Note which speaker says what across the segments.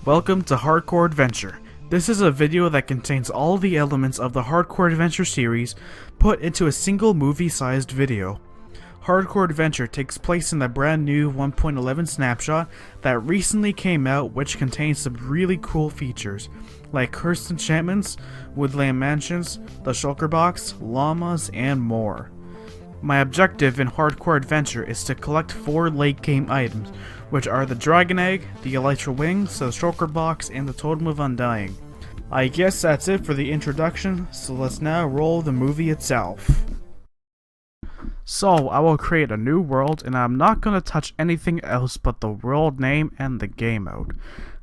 Speaker 1: Welcome to Hardcore Adventure. This is a video that contains all the elements of the Hardcore Adventure series put into a single movie-sized video. Hardcore Adventure takes place in the brand new 1.11 snapshot that recently came out, which contains some really cool features, like cursed enchantments, woodland mansions, the shulker box, llamas, and more. My objective in Hardcore Adventure is to collect 4 late game items, which are the Dragon Egg, the Elytra Wings, the Shulker Box, and the Totem of Undying. I guess that's it for the introduction, so let's now roll the movie itself. So, I will create a new world, and I'm not going to touch anything else but the world name and the game mode.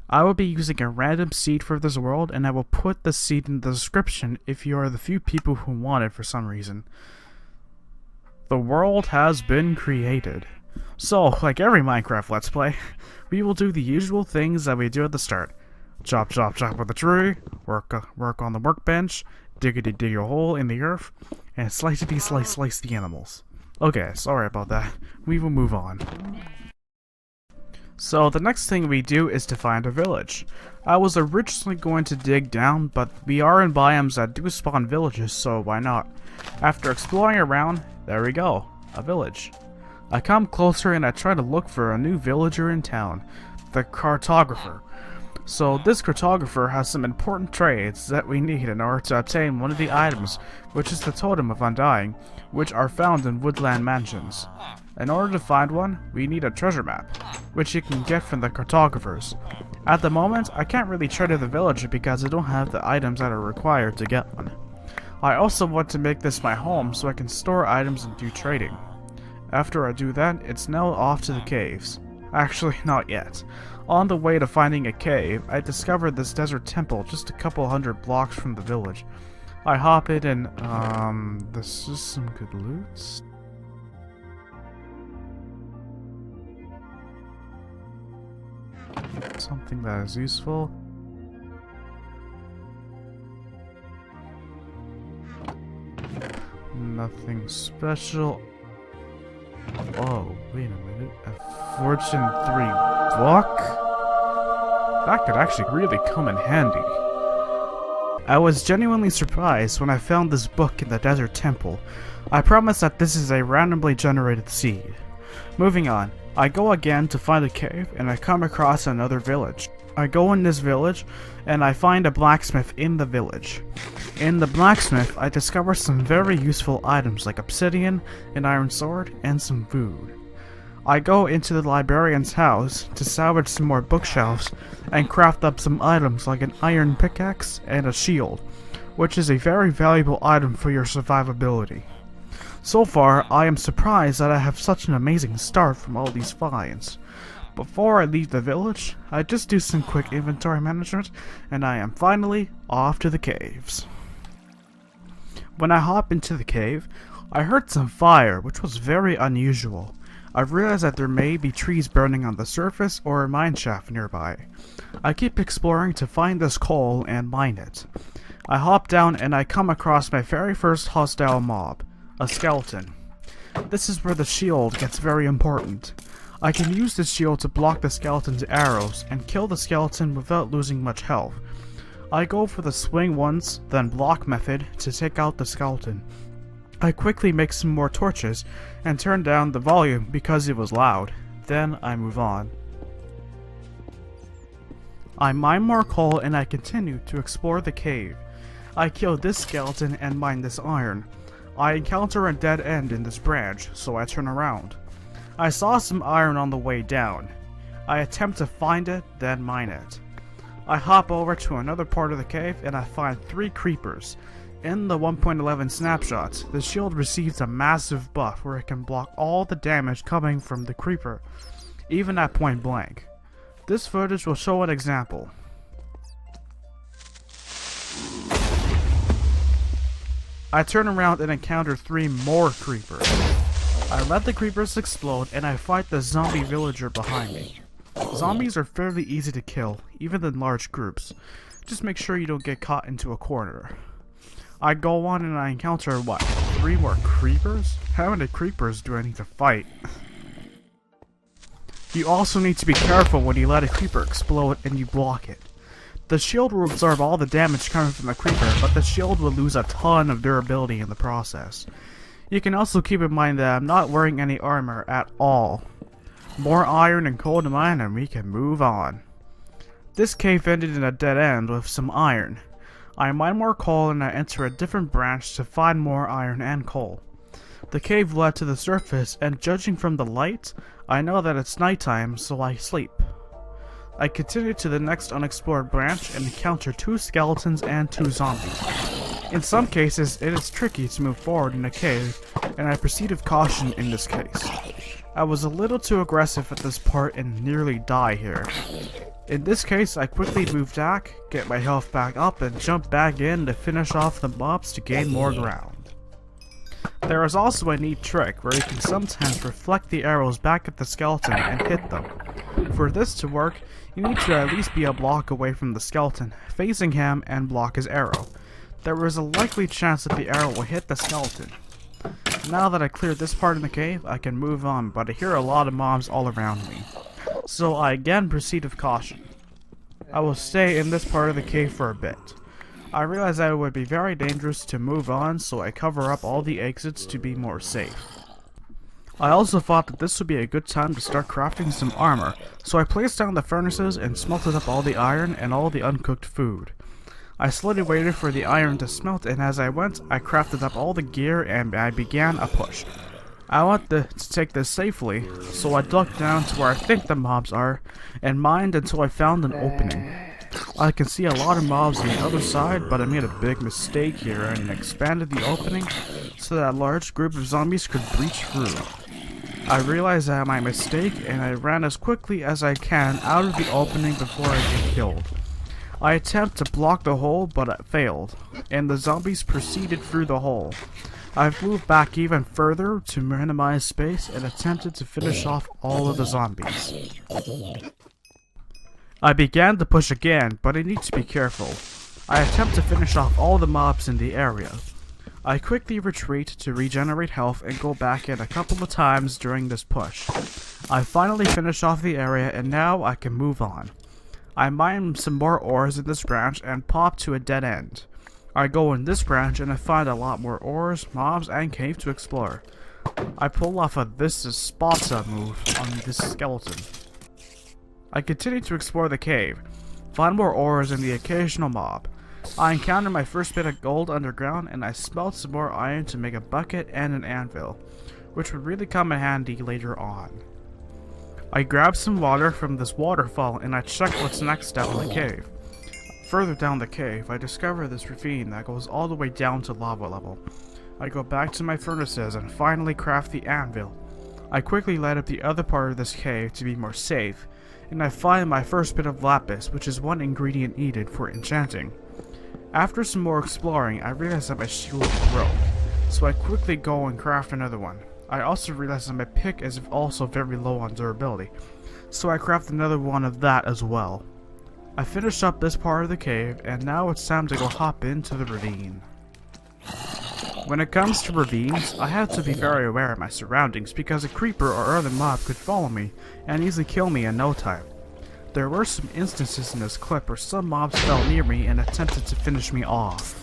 Speaker 1: I will be using a random seed for this world, and I will put the seed in the description if you are the few people who want it for some reason. The world has been created. So, like every Minecraft Let's Play, we will do the usual things that we do at the start. Chop chop chop with a tree, work on the workbench, diggity dig a hole in the earth, and slicey slice the animals. Okay, sorry about that. We will move on. So the next thing we do is to find a village. I was originally going to dig down, but we are in biomes that do spawn villages, so why not? After exploring around, there we go, a village. I come closer and I try to look for a new villager in town, the cartographer. So this cartographer has some important trades that we need in order to obtain one of the items, which is the Totem of Undying, which are found in woodland mansions. In order to find one, we need a treasure map, which you can get from the cartographers. At the moment, I can't really trade at the village because I don't have the items that are required to get one. I also want to make this my home so I can store items and do trading. After I do that, it's now off to the caves. Actually, not yet. On the way to finding a cave, I discovered this desert temple just a couple hundred blocks from the village. I hop in and, this is some good loot. Something that is useful. Nothing special. Oh, wait a minute. A Fortune 3 book? That could actually really come in handy. I was genuinely surprised when I found this book in the desert temple. I promise that this is a randomly generated seed. Moving on, I go again to find a cave and I come across another village. I go in this village and I find a blacksmith in the village. In the blacksmith, I discover some very useful items like obsidian, an iron sword, and some food. I go into the librarian's house to salvage some more bookshelves and craft up some items like an iron pickaxe and a shield, which is a very valuable item for your survivability. So far, I am surprised that I have such an amazing start from all these finds. Before I leave the village, I just do some quick inventory management, and I am finally off to the caves. When I hop into the cave, I heard some fire, which was very unusual. I realized that there may be trees burning on the surface or a mine shaft nearby. I keep exploring to find this coal and mine it. I hop down and I come across my very first hostile mob, a skeleton. This is where the shield gets very important. I can use this shield to block the skeleton's arrows and kill the skeleton without losing much health. I go for the swing once, then block method to take out the skeleton. I quickly make some more torches and turn down the volume because it was loud. Then I move on. I mine more coal and I continue to explore the cave. I kill this skeleton and mine this iron. I encounter a dead end in this branch, so I turn around. I saw some iron on the way down. I attempt to find it, then mine it. I hop over to another part of the cave and I find 3 creepers. In the 1.11 snapshots, the shield receives a massive buff where it can block all the damage coming from the creeper, even at point blank. This footage will show an example. I turn around and encounter 3 more creepers. I let the creepers explode and I fight the zombie villager behind me. Zombies are fairly easy to kill, even in large groups. Just make sure you don't get caught into a corner. I go on and I encounter, what, 3 more creepers? How many creepers do I need to fight? You also need to be careful when you let a creeper explode and you block it. The shield will absorb all the damage coming from the creeper, but the shield will lose a ton of durability in the process. You can also keep in mind that I'm not wearing any armor at all. More iron and coal to mine and we can move on. This cave ended in a dead end with some iron. I mine more coal and I enter a different branch to find more iron and coal. The cave led to the surface, and judging from the light, I know that it's nighttime, so I sleep. I continue to the next unexplored branch and encounter 2 skeletons and 2 zombies. In some cases, it is tricky to move forward in a cave, and I proceed with caution in this case. I was a little too aggressive at this part and nearly die here. In this case, I quickly move back, get my health back up, and jump back in to finish off the mobs to gain more ground. There is also a neat trick where you can sometimes reflect the arrows back at the skeleton and hit them. For this to work, you need to at least be a block away from the skeleton, facing him and block his arrow. There is a likely chance that the arrow will hit the skeleton. Now that I cleared this part of the cave, I can move on, but I hear a lot of mobs all around me. So I again proceed with caution. I will stay in this part of the cave for a bit. I realized that it would be very dangerous to move on, so I cover up all the exits to be more safe. I also thought that this would be a good time to start crafting some armor, so I placed down the furnaces and smelted up all the iron and all the uncooked food. I slowly waited for the iron to smelt, and as I went, I crafted up all the gear and I began a push. I wanted to take this safely, so I dug down to where I think the mobs are, and mined until I found an opening. I can see a lot of mobs on the other side, but I made a big mistake here and expanded the opening so that a large group of zombies could breach through. I realized that my mistake and I ran as quickly as I can out of the opening before I get killed. I attempted to block the hole, but it failed, and the zombies proceeded through the hole. I've moved back even further to minimize space and attempted to finish off all of the zombies. I began to push again, but I need to be careful. I attempt to finish off all the mobs in the area. I quickly retreat to regenerate health and go back in a couple of times during this push. I finally finish off the area and now I can move on. I mine some more ores in this branch and pop to a dead end. I go in this branch and I find a lot more ores, mobs, and cave to explore. I pull off a "this is Sparta" move on this skeleton. I continue to explore the cave, find more ores and the occasional mob. I encounter my first bit of gold underground and I smelt some more iron to make a bucket and an anvil, which would really come in handy later on. I grab some water from this waterfall and I check what's next down the cave. Further down the cave, I discover this ravine that goes all the way down to lava level. I go back to my furnaces and finally craft the anvil. I quickly light up the other part of this cave to be more safe, and I find my first bit of lapis, which is one ingredient needed for enchanting. After some more exploring, I realize that my shield broke, so I quickly go and craft another one. I also realize that my pick is also very low on durability, so I craft another one of that as well. I finished up this part of the cave, and now it's time to go hop into the ravine. When it comes to ravines, I have to be very aware of my surroundings because a creeper or other mob could follow me and easily kill me in no time. There were some instances in this clip where some mobs fell near me and attempted to finish me off.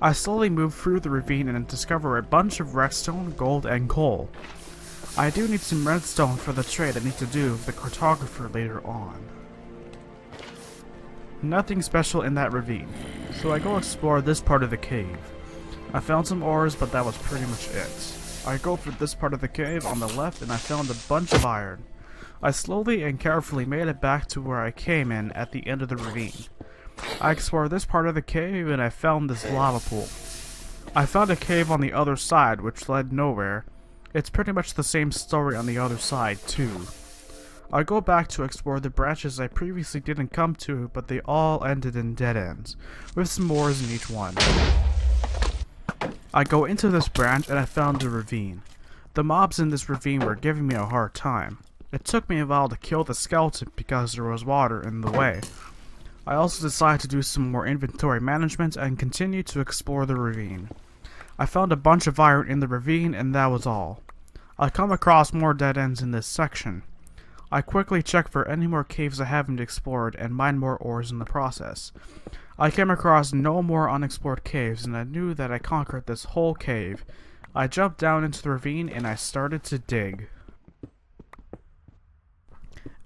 Speaker 1: I slowly move through the ravine and discover a bunch of redstone, gold, and coal. I do need some redstone for the trade I need to do with the cartographer later on. Nothing special in that ravine, so I go explore this part of the cave. I found some ores, but that was pretty much it. I go for this part of the cave on the left and I found a bunch of iron. I slowly and carefully made it back to where I came in at the end of the ravine. I explored this part of the cave and I found this lava pool. I found a cave on the other side which led nowhere. It's pretty much the same story on the other side too. I go back to explore the branches I previously didn't come to, but they all ended in dead ends, with some ores in each one. I go into this branch and I found a ravine. The mobs in this ravine were giving me a hard time. It took me a while to kill the skeleton because there was water in the way. I also decided to do some more inventory management and continue to explore the ravine. I found a bunch of iron in the ravine and that was all. I come across more dead ends in this section. I quickly check for any more caves I haven't explored and mine more ores in the process. I came across no more unexplored caves and I knew that I conquered this whole cave. I jumped down into the ravine and I started to dig.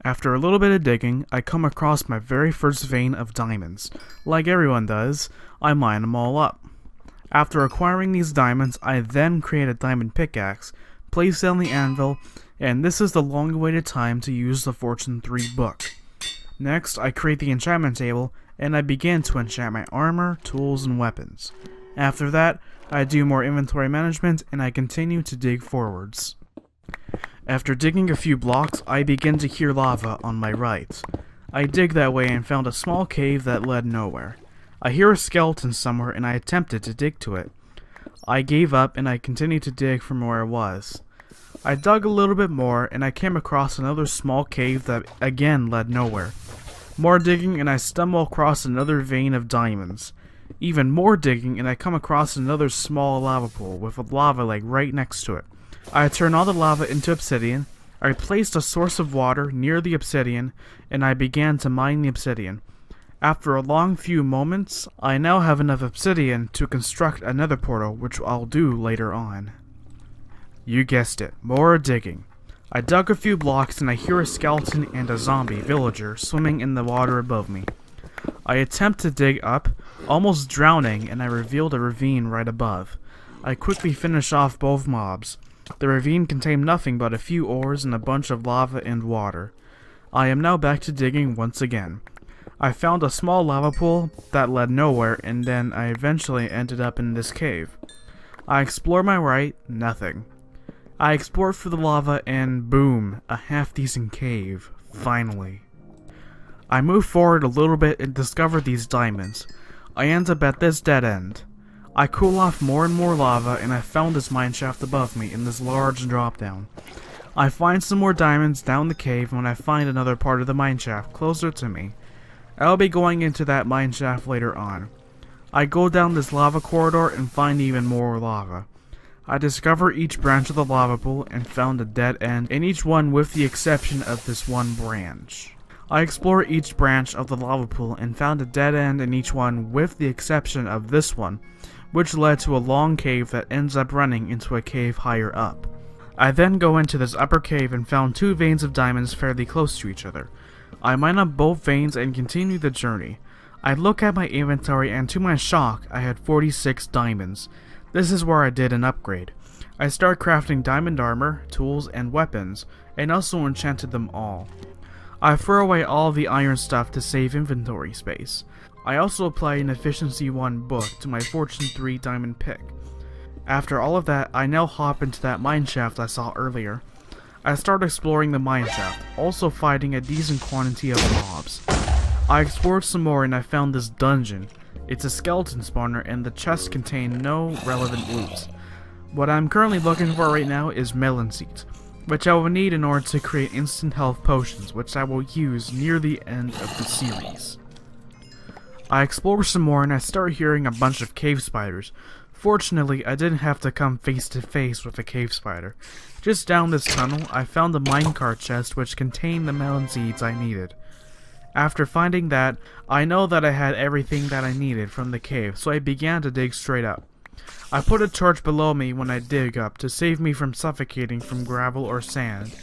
Speaker 1: After a little bit of digging, I come across my very first vein of diamonds. Like everyone does, I mine them all up. After acquiring these diamonds, I then create a diamond pickaxe, place it on the anvil, and this is the long-awaited time to use the Fortune 3 book. Next, I create the enchantment table, and I begin to enchant my armor, tools, and weapons. After that, I do more inventory management, and I continue to dig forwards. After digging a few blocks, I begin to hear lava on my right. I dig that way and found a small cave that led nowhere. I hear a skeleton somewhere and I attempted to dig to it. I gave up and I continued to dig from where I was. I dug a little bit more and I came across another small cave that again led nowhere. More digging and I stumble across another vein of diamonds. Even more digging and I come across another small lava pool with a lava lake right next to it. I turn all the lava into obsidian, I placed a source of water near the obsidian, and I began to mine the obsidian. After a long few moments, I now have enough obsidian to construct another portal, which I'll do later on. You guessed it, more digging. I dug a few blocks and I hear a skeleton and a zombie villager swimming in the water above me. I attempt to dig up, almost drowning, and I revealed a ravine right above. I quickly finish off both mobs. The ravine contained nothing but a few ores and a bunch of lava and water. I am now back to digging once again. I found a small lava pool that led nowhere, and then I eventually ended up in this cave. I explore my right, nothing. I explore for the lava and boom, a half-decent cave, finally. I move forward a little bit and discover these diamonds. I end up at this dead end. I cool off more and more lava and I found this mineshaft above me in this large drop down. I find some more diamonds down the cave when I find another part of the mineshaft closer to me. I'll be going into that mineshaft later on. I go down this lava corridor and find even more lava. I discover each branch of the lava pool and found a dead end in each one with the exception of this one branch. I explore each branch of the lava pool and found a dead end in each one with the exception of this one, which led to a long cave that ends up running into a cave higher up. I then go into this upper cave and found two veins of diamonds fairly close to each other. I mine up both veins and continue the journey. I look at my inventory and to my shock, I had 46 diamonds. This is where I did an upgrade. I start crafting diamond armor, tools, and weapons, and also enchanted them all. I throw away all the iron stuff to save inventory space. I also apply an Efficiency 1 book to my Fortune 3 diamond pick. After all of that, I now hop into that mineshaft I saw earlier. I start exploring the mineshaft, also fighting a decent quantity of mobs. I explored some more and I found this dungeon. It's a skeleton spawner and the chests contain no relevant loot. What I'm currently looking for right now is melon seeds, which I will need in order to create instant health potions, which I will use near the end of the series. I explore some more and I start hearing a bunch of cave spiders. Fortunately, I didn't have to come face to face with a cave spider. Just down this tunnel, I found a minecart chest which contained the melon seeds I needed. After finding that, I know that I had everything that I needed from the cave, so I began to dig straight up. I put a torch below me when I dig up to save me from suffocating from gravel or sand.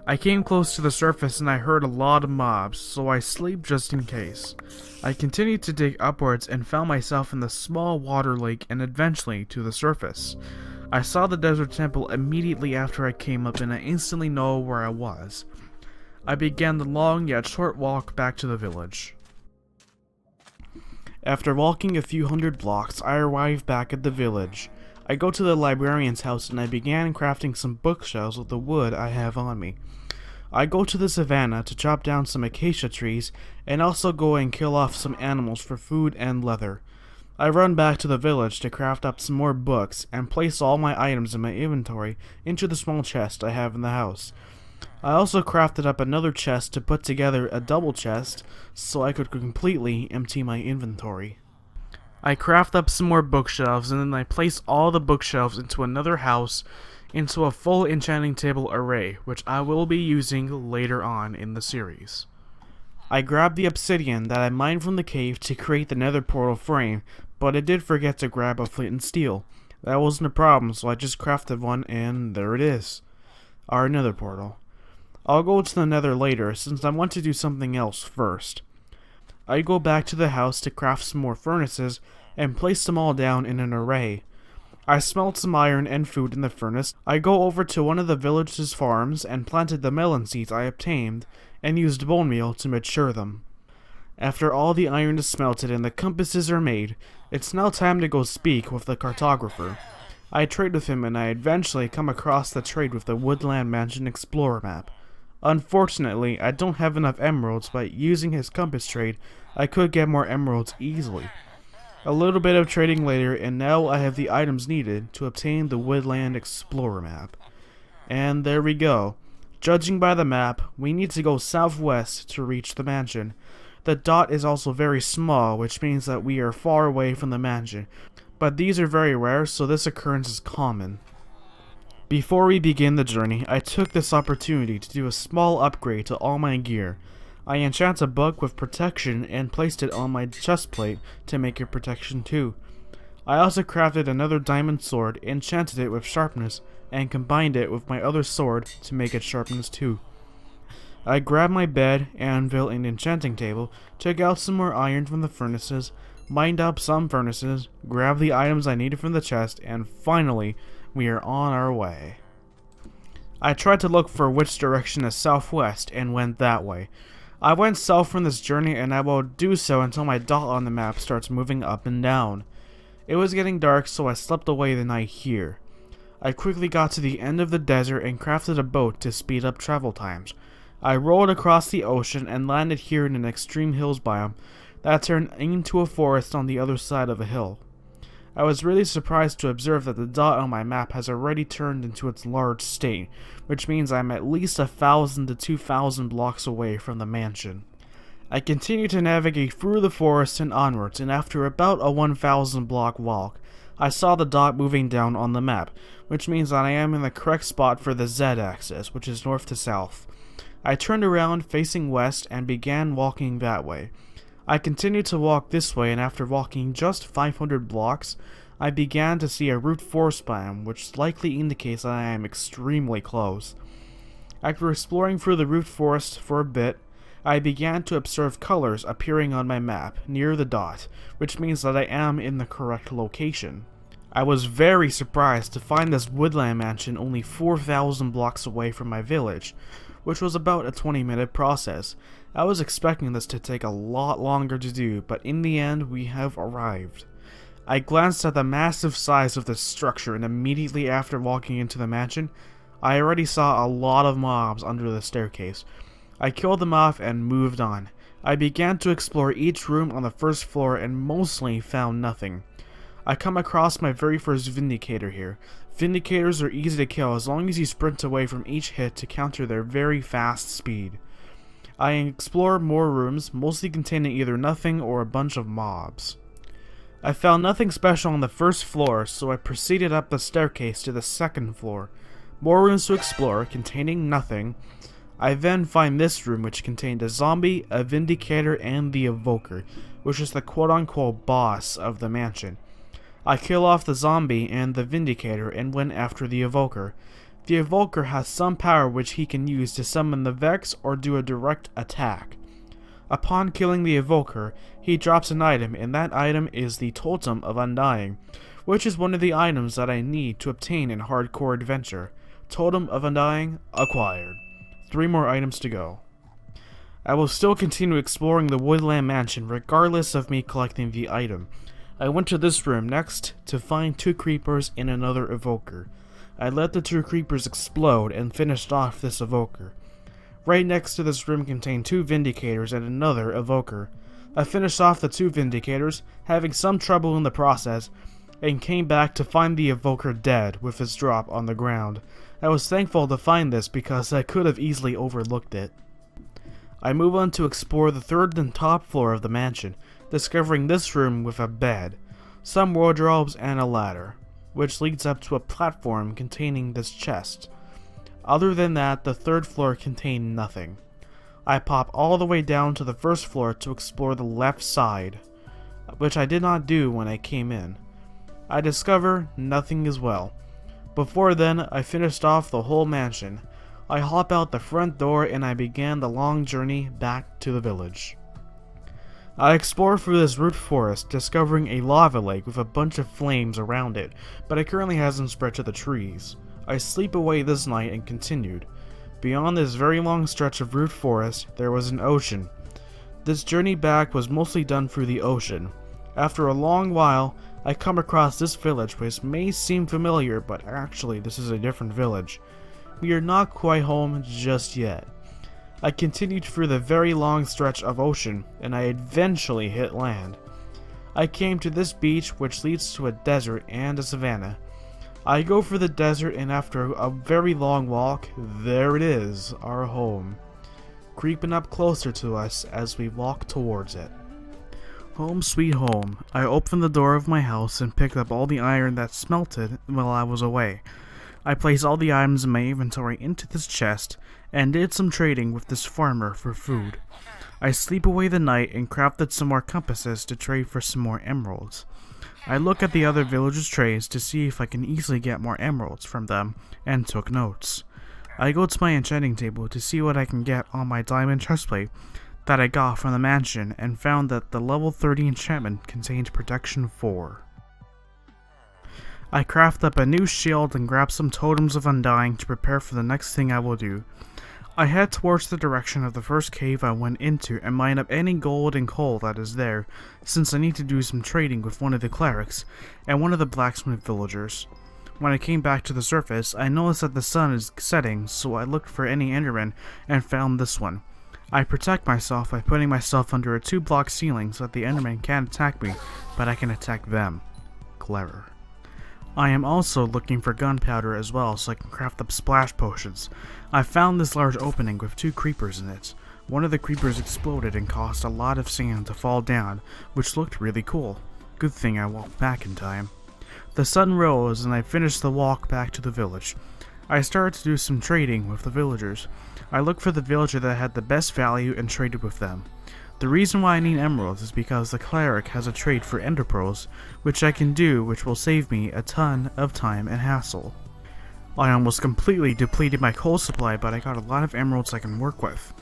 Speaker 1: I came close to the surface and I heard a lot of mobs, so I sleep just in case. I continued to dig upwards and found myself in the small water lake and eventually to the surface. I saw the desert temple immediately after I came up and I instantly know where I was. I began the long yet short walk back to the village. After walking a few hundred blocks, I arrived back at the village. I go to the librarian's house and I began crafting some bookshelves with the wood I have on me. I go to the savannah to chop down some acacia trees and also go and kill off some animals for food and leather. I run back to the village to craft up some more books and place all my items in my inventory into the small chest I have in the house. I also crafted up another chest to put together a double chest so I could completely empty my inventory. I craft up some more bookshelves and then I place all the bookshelves into another house into a full enchanting table array, which I will be using later on in the series. I grabbed the obsidian that I mined from the cave to create the nether portal frame, but I did forget to grab a flint and steel. That wasn't a problem, so I just crafted one, and there it is. Our nether portal. I'll go to the nether later, since I want to do something else first. I go back to the house to craft some more furnaces, and place them all down in an array. I smelt some iron and food in the furnace. I go over to one of the village's farms, and planted the melon seeds I obtained, and used bone meal to mature them. After all the iron is smelted and the compasses are made, it's now time to go speak with the cartographer. I trade with him, and I eventually come across the trade with the Woodland Mansion Explorer map. Unfortunately, I don't have enough emeralds, but using his compass trade, I could get more emeralds easily. A little bit of trading later, and now I have the items needed to obtain the Woodland Explorer map. And there we go. Judging by the map, we need to go southwest to reach the mansion. The dot is also very small, which means that we are far away from the mansion, but these are very rare, so this occurrence is common. Before we begin the journey, I took this opportunity to do a small upgrade to all my gear. I enchanted a book with protection and placed it on my chest plate to make it protection too. I also crafted another diamond sword, enchanted it with sharpness, and combined it with my other sword to make it sharpness too. I grabbed my bed, anvil, and enchanting table, took out some more iron from the furnaces, mined up some furnaces, grabbed the items I needed from the chest, and finally, we are on our way. I tried to look for which direction is southwest and went that way. I went south from this journey, and I will do so until my dot on the map starts moving up and down. It was getting dark, so I slept away the night here. I quickly got to the end of the desert and crafted a boat to speed up travel times. I rolled across the ocean and landed here in an extreme hills biome that turned into a forest on the other side of a hill. I was really surprised to observe that the dot on my map has already turned into its large state, which means I'm at least 1,000 to 2,000 blocks away from the mansion. I continued to navigate through the forest and onwards, and after about a 1,000 block walk, I saw the dot moving down on the map, which means that I am in the correct spot for the Z-axis, which is north to south. I turned around facing west and began walking that way. I continued to walk this way, and after walking just 500 blocks, I began to see a root forest biome, which likely indicates that I am extremely close. After exploring through the root forest for a bit, I began to observe colors appearing on my map near the dot, which means that I am in the correct location. I was very surprised to find this woodland mansion only 4,000 blocks away from my village, which was about a 20-minute process. I was expecting this to take a lot longer to do, but in the end we have arrived. I glanced at the massive size of this structure, and immediately after walking into the mansion, I already saw a lot of mobs under the staircase. I killed them off and moved on. I began to explore each room on the first floor and mostly found nothing. I come across my very first Vindicator here. Vindicators are easy to kill as long as you sprint away from each hit to counter their very fast speed. I explore more rooms, mostly containing either nothing or a bunch of mobs. I found nothing special on the first floor, so I proceeded up the staircase to the second floor. More rooms to explore, containing nothing. I then find this room, which contained a zombie, a Vindicator, and the Evoker, which is the quote-unquote boss of the mansion. I kill off the zombie and the Vindicator and went after the Evoker. The Evoker has some power which he can use to summon the Vex or do a direct attack. Upon killing the Evoker, he drops an item, and that item is the Totem of Undying, which is one of the items that I need to obtain in Hardcore Adventure. Totem of Undying acquired. 3 more items to go. I will still continue exploring the Woodland Mansion regardless of me collecting the item. I went to this room next to find 2 creepers and another Evoker. I let the 2 creepers explode and finished off this Evoker. Right next to this room contained 2 Vindicators and another Evoker. I finished off the 2 Vindicators, having some trouble in the process, and came back to find the Evoker dead with his drop on the ground. I was thankful to find this because I could have easily overlooked it. I move on to explore the 3rd and top floor of the mansion, discovering this room with a bed, some wardrobes, and a ladder. which leads up to a platform containing this chest. Other than that, the third floor contained nothing. I pop all the way down to the first floor to explore the left side, which I did not do when I came in. I discover nothing as well. Before then, I finished off the whole mansion. I hop out the front door and I began the long journey back to the village. I explore through this root forest, discovering a lava lake with a bunch of flames around it, but it currently hasn't spread to the trees. I sleep away this night and continued. Beyond this very long stretch of root forest, there was an ocean. This journey back was mostly done through the ocean. After a long while, I come across this village which may seem familiar, but actually this is a different village. We are not quite home just yet. I continued through the very long stretch of ocean, and I eventually hit land. I came to this beach which leads to a desert and a savanna. I go for the desert, and after a very long walk, there it is, our home, creeping up closer to us as we walk towards it. Home sweet home. I opened the door of my house and picked up all the iron that smelted while I was away. I placed all the items in my inventory into this chest and did some trading with this farmer for food. I sleep away the night and crafted some more compasses to trade for some more emeralds. I look at the other villagers' trades to see if I can easily get more emeralds from them and took notes. I go to my enchanting table to see what I can get on my diamond chestplate that I got from the mansion and found that the level 30 enchantment contained protection 4. I craft up a new shield and grab some totems of undying to prepare for the next thing I will do. I head towards the direction of the first cave I went into and mine up any gold and coal that is there, since I need to do some trading with one of the clerics and one of the blacksmith villagers. When I came back to the surface, I noticed that the sun is setting, so I looked for any enderman and found this one. I protect myself by putting myself under a 2-block ceiling so that the enderman can't attack me, but I can attack them. Clever. I am also looking for gunpowder as well so I can craft up splash potions. I found this large opening with 2 creepers in it. One of the creepers exploded and caused a lot of sand to fall down, which looked really cool. Good thing I walked back in time. The sun rose and I finished the walk back to the village. I started to do some trading with the villagers. I looked for the villager that had the best value and traded with them. The reason why I need emeralds is because the cleric has a trade for ender pearls, which I can do, which will save me a ton of time and hassle. I almost completely depleted my coal supply, but I got a lot of emeralds I can work with.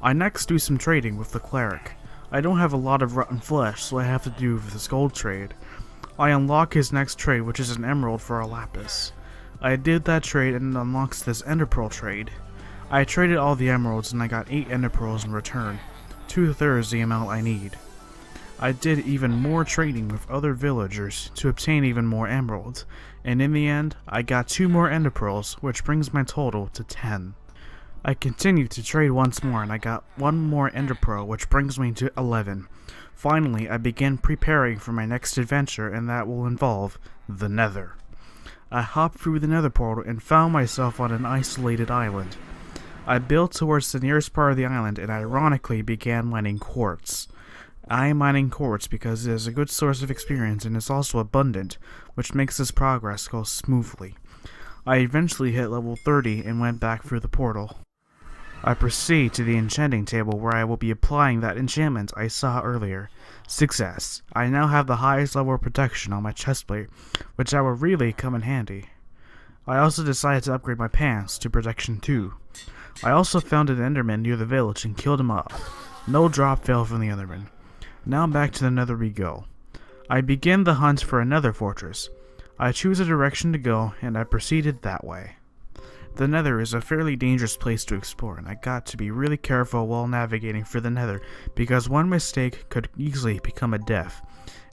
Speaker 1: I next do some trading with the cleric. I don't have a lot of rotten flesh, so I have to do with this gold trade. I unlock his next trade, which is an emerald for a lapis. I did that trade and it unlocks this ender pearl trade. I traded all the emeralds and I got 8 ender pearls in return. 2/3 the amount I need. I did even more trading with other villagers to obtain even more emeralds, and in the end, I got 2 more ender pearls, which brings my total to 10. I continued to trade once more and I got 1 more ender pearl, which brings me to 11. Finally, I began preparing for my next adventure, and that will involve the Nether. I hopped through the Nether portal and found myself on an isolated island. I built towards the nearest part of the island and ironically began mining quartz. I am mining quartz because it is a good source of experience and is also abundant, which makes this progress go smoothly. I eventually hit level 30 and went back through the portal. I proceed to the enchanting table where I will be applying that enchantment I saw earlier. Success. I now have the highest level of protection on my chestplate, which will really come in handy. I also decided to upgrade my pants to protection 2. I also found an enderman near the village and killed him off. No drop fell from the enderman. Now back to the Nether we go. I begin the hunt for another fortress. I choose a direction to go and I proceeded that way. The Nether is a fairly dangerous place to explore, and I got to be really careful while navigating for the Nether because one mistake could easily become a death,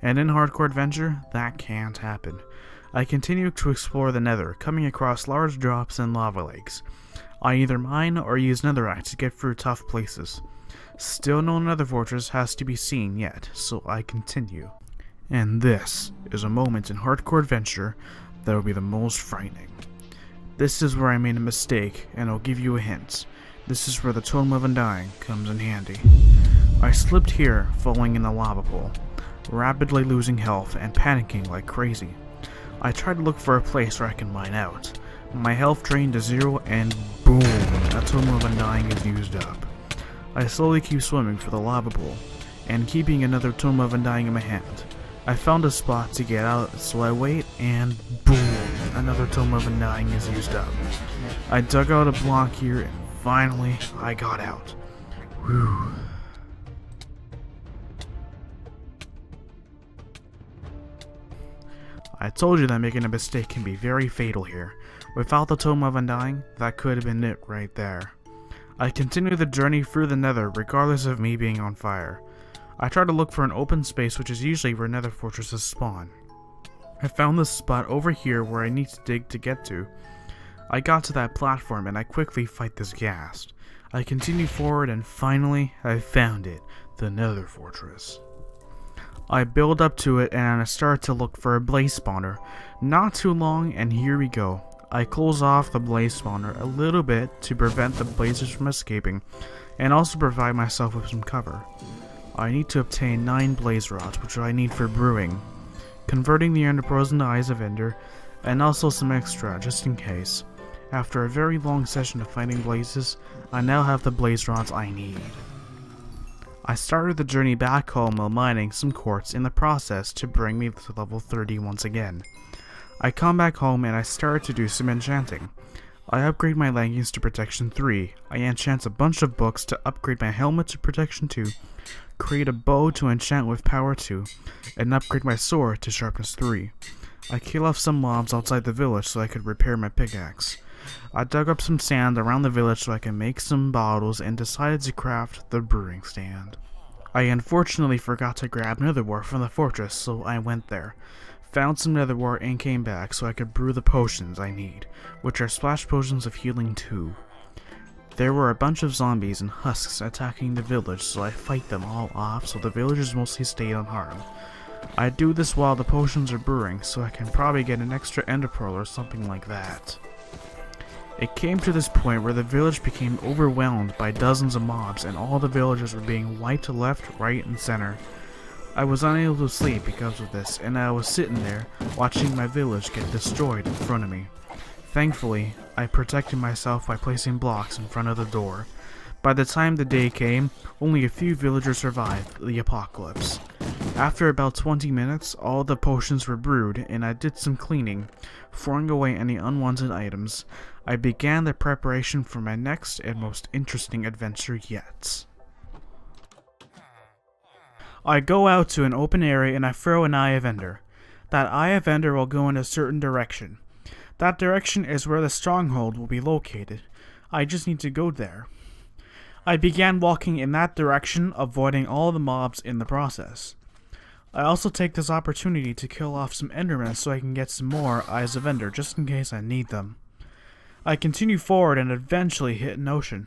Speaker 1: and in hardcore adventure, that can't happen. I continue to explore the Nether, coming across large drops and lava lakes. I either mine or use netherite to get through tough places. Still no Nether fortress has to be seen yet, so I continue. And this is a moment in hardcore adventure that will be the most frightening. This is where I made a mistake, and I'll give you a hint. This is where the Totem of Undying comes in handy. I slipped here, falling in the lava pool, rapidly losing health and panicking like crazy. I tried to look for a place where I can mine out. My health drained to 0 and boom, a Tomb of Undying is used up. I slowly keep swimming for the lava pool, and keeping another Tomb of Undying in my hand. I found a spot to get out, so I wait, and boom, another Tomb of Undying is used up. I dug out a block here, and finally, I got out. Whew. I told you that making a mistake can be very fatal here. Without the Tomb of Undying, that could have been it right there. I continue the journey through the Nether regardless of me being on fire. I try to look for an open space, which is usually where Nether fortresses spawn. I found this spot over here where I need to dig to get to. I got to that platform and I quickly fight this ghast. I continue forward and finally I found it, the Nether fortress. I build up to it and I start to look for a blaze spawner. Not too long and here we go. I close off the blaze spawner a little bit to prevent the blazes from escaping and also provide myself with some cover. I need to obtain 9 blaze rods, which I need for brewing, converting the ender pearls into eyes of ender, and also some extra just in case. After a very long session of fighting blazes, I now have the blaze rods I need. I started the journey back home while mining some quartz in the process to bring me to level 30 once again. I come back home and I start to do some enchanting. I upgrade my leggings to protection 3, I enchant a bunch of books to upgrade my helmet to protection 2, create a bow to enchant with power 2, and upgrade my sword to sharpness 3. I kill off some mobs outside the village so I could repair my pickaxe. I dug up some sand around the village so I can make some bottles and decided to craft the brewing stand. I unfortunately forgot to grab nether ore from the fortress, so I went there, found some nether ore and came back so I could brew the potions I need, which are splash potions of healing 2. There were a bunch of zombies and husks attacking the village, so I fight them all off so the villagers mostly stayed unharmed. I do this while the potions are brewing, so I can probably get an extra ender pearl or something like that. It came to this point where the village became overwhelmed by dozens of mobs and all the villagers were being wiped to left, right, and center. I was unable to sleep because of this, and I was sitting there watching my village get destroyed in front of me. Thankfully, I protected myself by placing blocks in front of the door. By the time the day came, only a few villagers survived the apocalypse. After about 20 minutes, all the potions were brewed and I did some cleaning, throwing away any unwanted items. I began the preparation for my next and most interesting adventure yet. I go out to an open area and I throw an Eye of Ender. That Eye of Ender will go in a certain direction. That direction is where the stronghold will be located. I just need to go there. I began walking in that direction, avoiding all the mobs in the process. I also take this opportunity to kill off some endermen so I can get some more Eyes of Ender just in case I need them. I continue forward and eventually hit an ocean.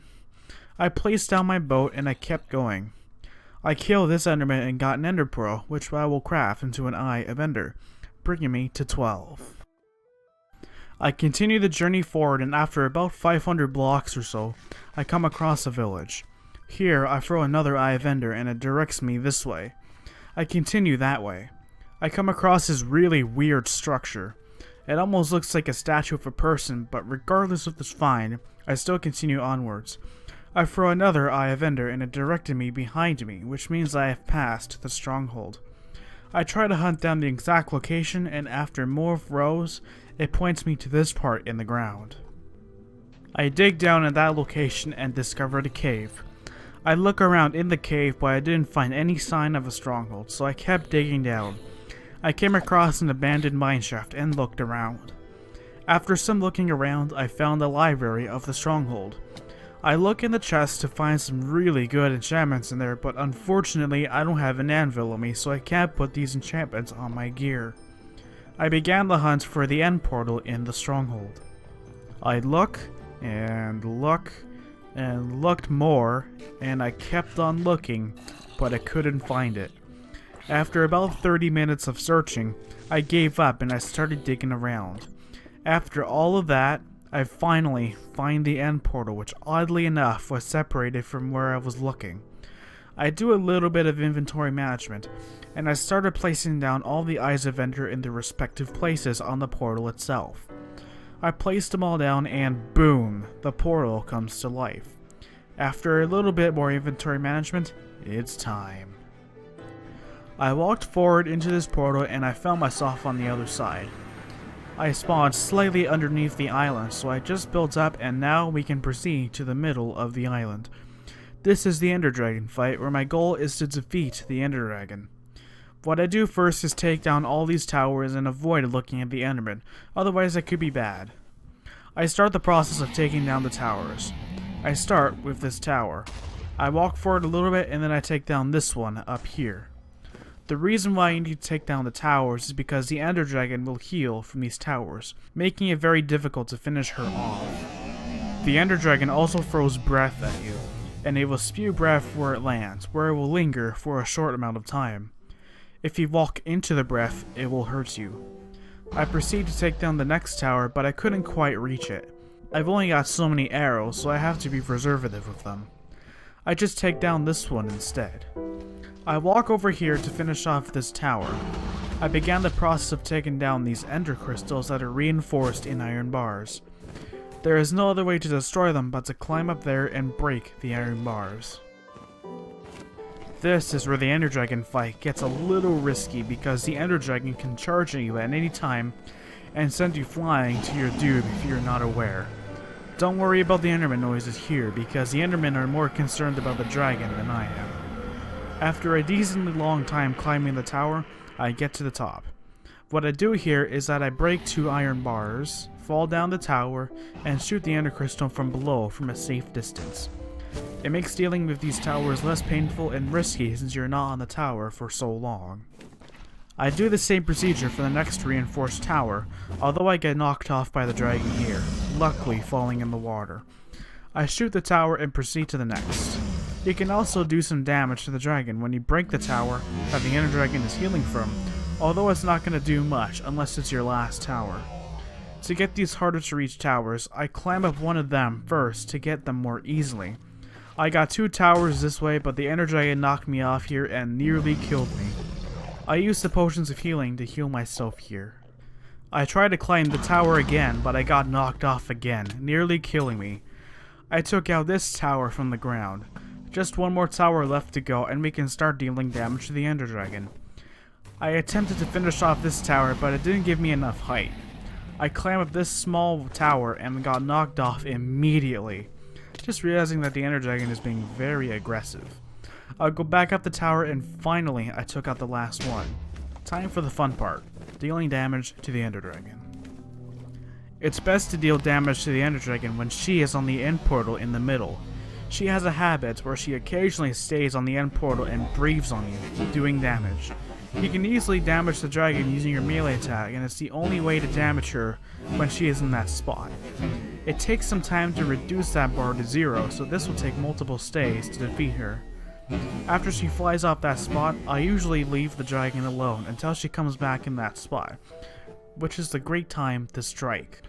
Speaker 1: I placed down my boat and I kept going. I killed this enderman and got an ender pearl, which I will craft into an Eye of Ender, bringing me to 12. I continue the journey forward and after about 500 blocks or so, I come across a village. Here I throw another Eye of Ender and it directs me this way. I continue that way. I come across this really weird structure. It almost looks like a statue of a person, but regardless of this find, I still continue onwards. I throw another Eye of Ender and it directed me behind me, which means I have passed the stronghold. I try to hunt down the exact location and after more throws, it points me to this part in the ground. I dig down at that location and discovered a cave. I look around in the cave but I didn't find any sign of a stronghold, so I kept digging down. I came across an abandoned mineshaft and looked around. After some looking around, I found the library of the stronghold. I look in the chest to find some really good enchantments in there, but unfortunately I don't have an anvil on me, so I can't put these enchantments on my gear. I began the hunt for the end portal in the stronghold. I look and look and looked more, and I kept on looking, but I couldn't find it. After about 30 minutes of searching, I gave up and I started digging around. After all of that, I finally find the end portal, which oddly enough was separated from where I was looking. I do a little bit of inventory management, and I started placing down all the eyes of Ender in their respective places on the portal itself. I placed them all down and boom, the portal comes to life. After a little bit more inventory management, it's time. I walked forward into this portal and I found myself on the other side. I spawned slightly underneath the island, so I just built up and now we can proceed to the middle of the island. This is the Ender Dragon fight, where my goal is to defeat the Ender Dragon. What I do first is take down all these towers and avoid looking at the Enderman, otherwise it could be bad. I start the process of taking down the towers. I start with this tower. I walk forward a little bit and then I take down this one up here. The reason why you need to take down the towers is because the Ender Dragon will heal from these towers, making it very difficult to finish her off. The Ender Dragon also throws breath at you, and it will spew breath where it lands, where it will linger for a short amount of time. If you walk into the breath, it will hurt you. I proceed to take down the next tower, but I couldn't quite reach it. I've only got so many arrows, so I have to be preservative with them. I just take down this one instead. I walk over here to finish off this tower. I began the process of taking down these ender crystals that are reinforced in iron bars. There is no other way to destroy them but to climb up there and break the iron bars. This is where the Ender Dragon fight gets a little risky because the Ender Dragon can charge at you at any time and send you flying to your doom if you're not aware. Don't worry about the Enderman noises here because the Endermen are more concerned about the dragon than I am. After a decently long time climbing the tower, I get to the top. What I do here is that I break 2 iron bars, fall down the tower, and shoot the ender crystal from below from a safe distance. It makes dealing with these towers less painful and risky since you're not on the tower for so long. I do the same procedure for the next reinforced tower, although I get knocked off by the dragon here, luckily falling in the water. I shoot the tower and proceed to the next. You can also do some damage to the dragon when you break the tower that the Ender Dragon is healing from, although it's not going to do much unless it's your last tower. To get these harder to reach towers, I climb up one of them first to get them more easily. I got 2 towers this way, but the Ender Dragon knocked me off here and nearly killed me. I used the potions of healing to heal myself here. I tried to climb the tower again, but I got knocked off again, nearly killing me. I took out this tower from the ground. Just one more tower left to go and we can start dealing damage to the Ender Dragon. I attempted to finish off this tower, but it didn't give me enough height. I climbed up this small tower and got knocked off immediately, just realizing that the Ender Dragon is being very aggressive. I'll go back up the tower and finally I took out the last one. Time for the fun part, dealing damage to the Ender Dragon. It's best to deal damage to the Ender Dragon when she is on the end portal in the middle. She has a habit where she occasionally stays on the end portal and breathes on you, doing damage. You can easily damage the dragon using your melee attack, and it's the only way to damage her when she is in that spot. It takes some time to reduce that bar to 0, so this will take multiple stays to defeat her. After she flies off that spot, I usually leave the dragon alone until she comes back in that spot, which is the great time to strike.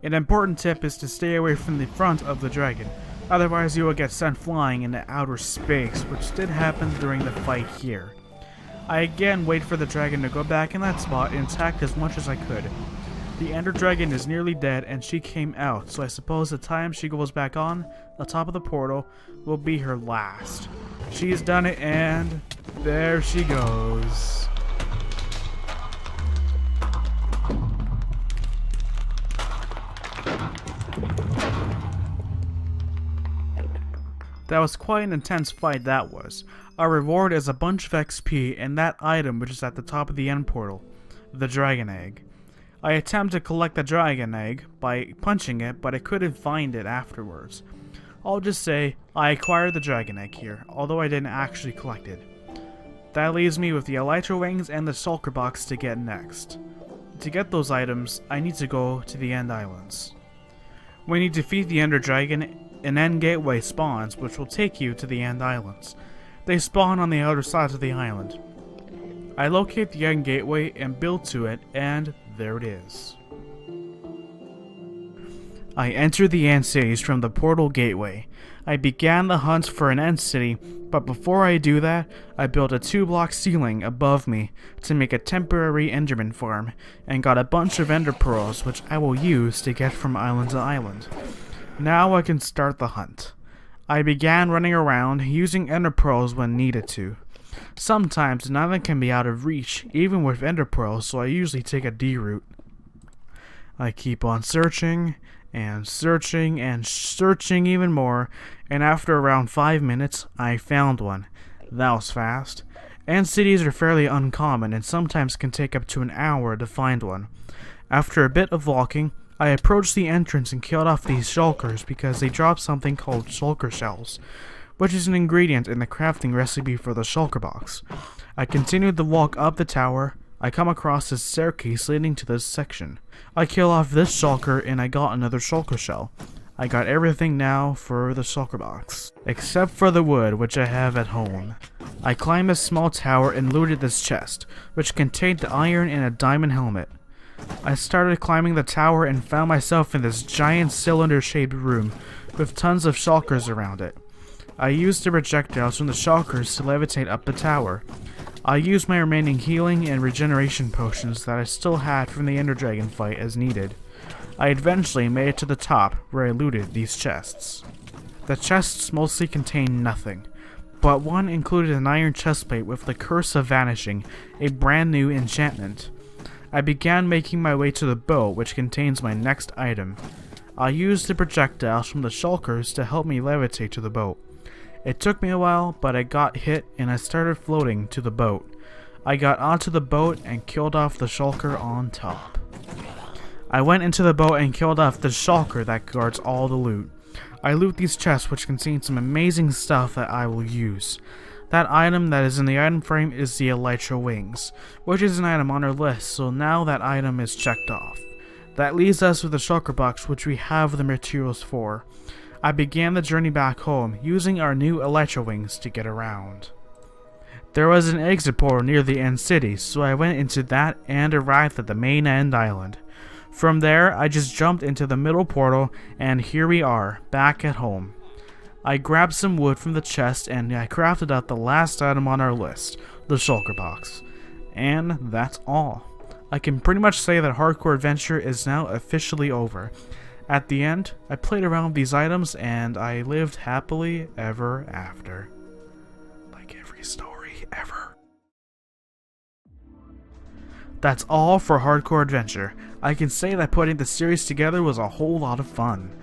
Speaker 1: An important tip is to stay away from the front of the dragon, otherwise you will get sent flying into outer space, which did happen during the fight here. I again wait for the dragon to go back in that spot and attack as much as I could. The Ender Dragon is nearly dead and she came out, so I suppose the time she goes back on the top of the portal will be her last. She's done it and there she goes. That was quite an intense fight, that was. Our reward is a bunch of XP and that item which is at the top of the end portal, the dragon egg. I attempt to collect the dragon egg by punching it, but I couldn't find it afterwards. I'll just say I acquired the dragon egg here, although I didn't actually collect it. That leaves me with the elytra wings and the shulker box to get next. To get those items, I need to go to the end islands. When you defeat the Ender Dragon, an end gateway spawns, which will take you to the end islands. They spawn on the outer sides of the island. I locate the end gateway and build to it, and there it is. I entered the end cities from the portal gateway. I began the hunt for an end city, but before I do that, I built a 2-block ceiling above me to make a temporary enderman farm, and got a bunch of ender pearls which I will use to get from island to island. Now I can start the hunt. I began running around, using ender pearls when needed to. Sometimes an island can be out of reach, even with ender pearls, so I usually take a D route. I keep on searching, and searching, and searching even more, and after around 5 minutes, I found one. That was fast. End cities are fairly uncommon, and sometimes can take up to an hour to find one. After a bit of walking, I approached the entrance and killed off these shulkers because they drop something called shulker shells, which is an ingredient in the crafting recipe for the shulker box. I continued the walk up the tower. I come across this staircase leading to this section. I kill off this shulker and I got another shulker shell. I got everything now for the shulker box, except for the wood which I have at home. I climbed a small tower and looted this chest, which contained iron and a diamond helmet. I started climbing the tower and found myself in this giant cylinder-shaped room with tons of shulkers around it. I used the projectiles from the shulkers to levitate up the tower. I used my remaining healing and regeneration potions that I still had from the Ender Dragon fight as needed. I eventually made it to the top, where I looted these chests. The chests mostly contained nothing, but one included an iron chestplate with the Curse of Vanishing, a brand new enchantment. I began making my way to the boat, which contains my next item. I used the projectiles from the shulkers to help me levitate to the boat. It took me a while, but I got hit and I started floating to the boat. I got onto the boat and killed off the shulker on top. I went into the boat and killed off the shulker that guards all the loot. I loot these chests which contain some amazing stuff that I will use. That item that is in the item frame is the Elytra Wings, which is an item on our list, so now that item is checked off. That leaves us with the shulker box, which we have the materials for. I began the journey back home, using our new Elytra Wings to get around. There was an exit portal near the end city, so I went into that and arrived at the main end island. From there, I just jumped into the middle portal, and here we are, back at home. I grabbed some wood from the chest and I crafted out the last item on our list, the shulker box. And that's all. I can pretty much say that Hardcore Adventure is now officially over. At the end, I played around with these items and I lived happily ever after. Like every story ever. That's all for Hardcore Adventure. I can say that putting the series together was a whole lot of fun.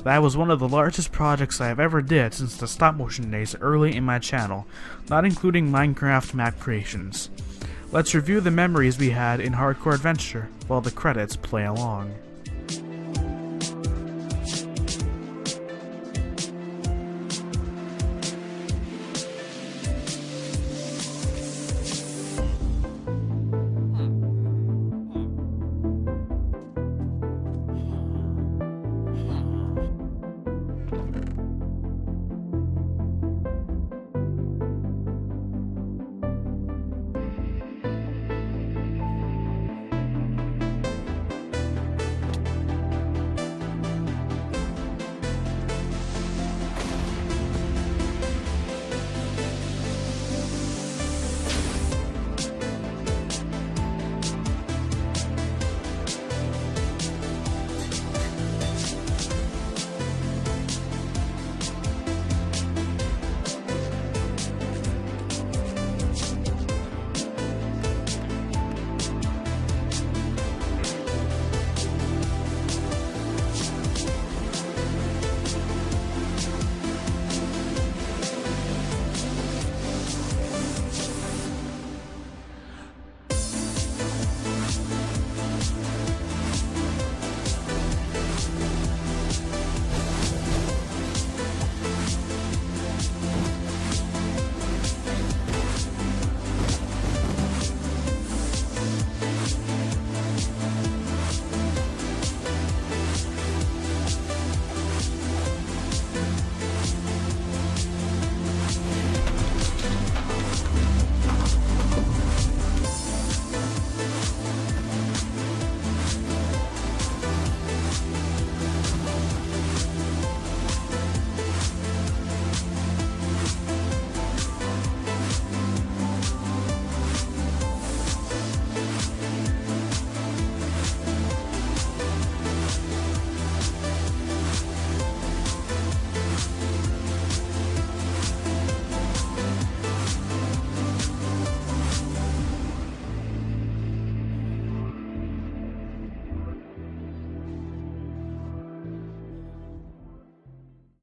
Speaker 1: That was one of the largest projects I have ever did since the stop motion days early in my channel, not including Minecraft map creations. Let's review the memories we had in Hardcore Adventure while the credits play along.